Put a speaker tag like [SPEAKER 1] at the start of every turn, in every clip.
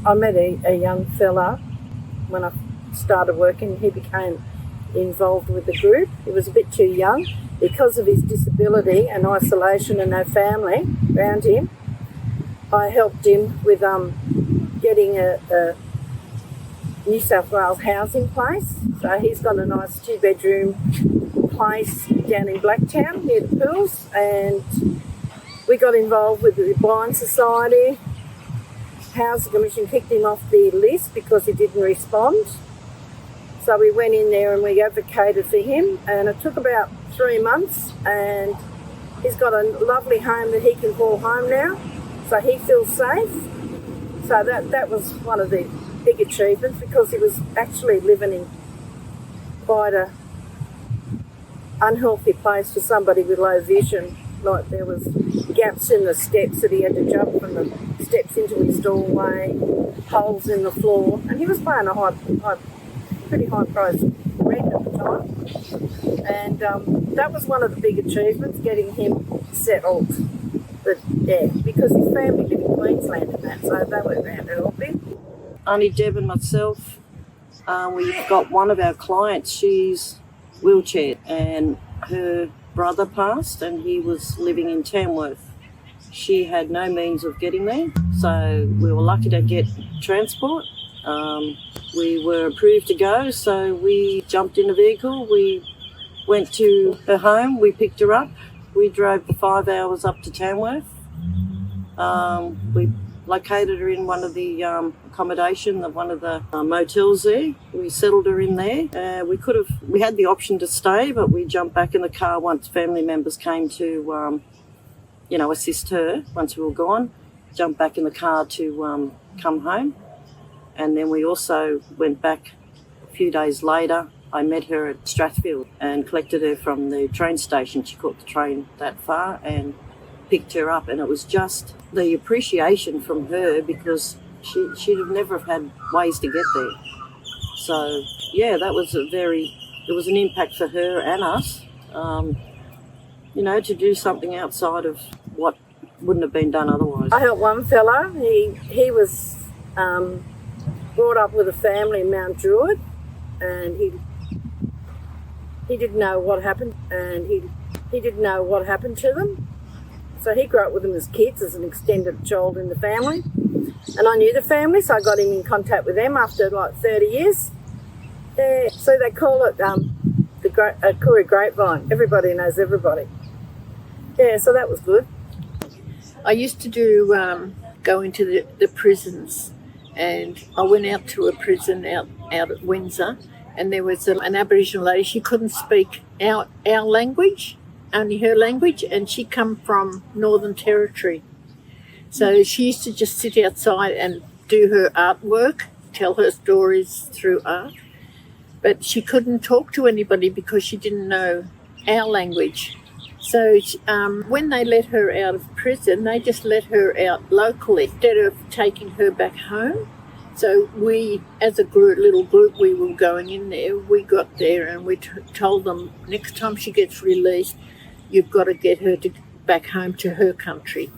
[SPEAKER 1] I met a young fella when I started working. He became involved with the group. He was a bit too young because of his disability and isolation and no family around him. I helped him with getting a New South Wales housing place. So he's got a nice 2-bedroom place down in Blacktown near the pools, and we got involved with the Blind Society. Housing Commission kicked him off the list because he didn't respond. So we went in there and we advocated for him, and it took about 3 months, and he's got a lovely home that he can call home now, so he feels safe. So that was one of the big achievements, because he was actually living in quite a unhealthy place for somebody with low vision. Like, there was gaps in the steps that he had to jump from the steps into his doorway, holes in the floor, and he was paying a pretty high price rent at the time. And that was one of the big achievements, getting him settled. But yeah, because his family lived in Queensland and that, so they were around a little bit.
[SPEAKER 2] Only Deb and myself, we've got one of our clients, she's wheelchaired, and her brother passed and he was living in Tamworth. She had no means of getting there, so we were lucky to get transport. We were approved to go, so we jumped in a vehicle, we went to her home, we picked her up, we drove for 5 hours up to Tamworth. We located her in one of the accommodation of one of the motels there. We settled her in there. We had the option to stay, but we jumped back in the car once family members came to, assist her. Once we were gone, jumped back in the car to come home. And then we also went back a few days later. I met her at Strathfield and collected her from the train station. She caught the train that far and picked her up, and it was just the appreciation from her, because she'd have never had ways to get there. So yeah, that was it was an impact for her and us, to do something outside of what wouldn't have been done otherwise.
[SPEAKER 1] I helped one fella. He was brought up with a family in Mount Druitt, and he didn't know what happened, and he didn't know what happened to them. So he grew up with them as kids, as an extended child in the family. And I knew the family, so I got him in contact with them after like 30 years. Yeah, so they call it the Koori Grapevine. Everybody knows everybody. Yeah, so that was good.
[SPEAKER 3] I used to go into the prisons, and I went out to a prison out at Windsor, and there was an Aboriginal lady. She couldn't speak our language, only her language, and she come from Northern Territory. So she used to just sit outside and do her artwork, tell her stories through art. But she couldn't talk to anybody because she didn't know our language. So when they let her out of prison, they just let her out locally instead of taking her back home. So we, as a little group, we were going in there. We got there and we told them, next time she gets released, you've got to get her back home to her country.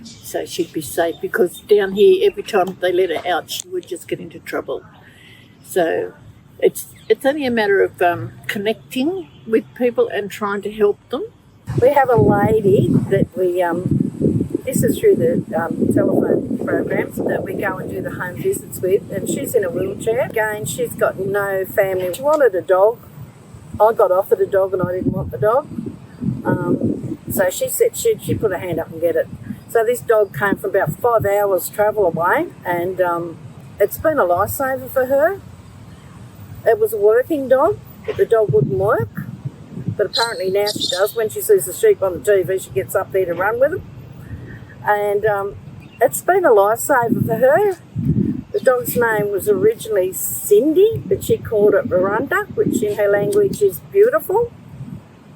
[SPEAKER 3] So she'd be safe, because down here, every time they let her out, she would just get into trouble. So it's only a matter of connecting with people and trying to help them.
[SPEAKER 1] We have a lady that this is through the telephone programs that we go and do the home visits with, and she's in a wheelchair. Again, she's got no family. She wanted a dog. I got offered a dog and I didn't want the dog. So she said she'd put her hand up and get it. So this dog came from about 5 hours travel away, and it's been a lifesaver for her. It was a working dog, but the dog wouldn't work. But apparently now she does. When she sees the sheep on the TV, she gets up there to run with them. And it's been a lifesaver for her. The dog's name was originally Cindy, but she called it Veranda, which in her language is beautiful.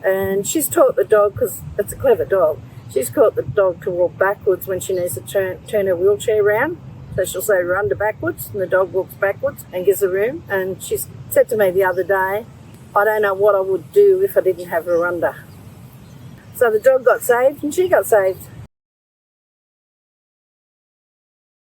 [SPEAKER 1] And she's taught the dog, because it's a clever dog, she's taught the dog to walk backwards when she needs to turn her wheelchair around. So she'll say Veranda backwards, and the dog walks backwards and gives her room. And she said to me the other day, I don't know what I would do if I didn't have Veranda. So the dog got saved and she got saved.